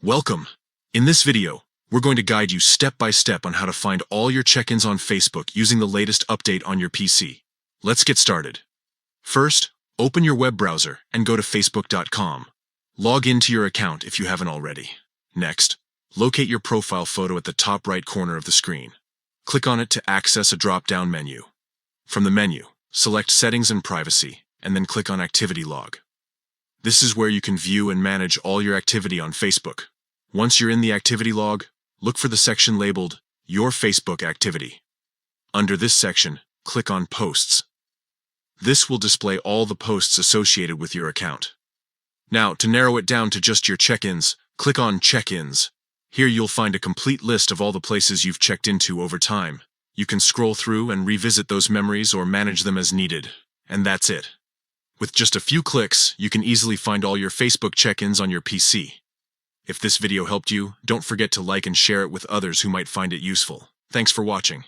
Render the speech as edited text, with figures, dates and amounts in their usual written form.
Welcome! In this video, we're going to guide you step by step on how to find all your check-ins on Facebook using the latest update on your PC. Let's get started. First, open your web browser and go to facebook.com. Log into your account if you haven't already. Next, locate your profile photo at the top right corner of the screen. Click on it to access a drop-down menu. From the menu, select Settings and Privacy, and then click on Activity Log. This is where you can view and manage all your activity on Facebook. Once you're in the activity log, look for the section labeled Your Facebook Activity. Under this section, click on Posts. This will display all the posts associated with your account. Now, to narrow it down to just your check-ins, click on Check-ins. Here you'll find a complete list of all the places you've checked into over time. You can scroll through and revisit those memories or manage them as needed. And that's it. With just a few clicks, you can easily find all your Facebook check-ins on your PC. If this video helped you, don't forget to like and share it with others who might find it useful. Thanks for watching.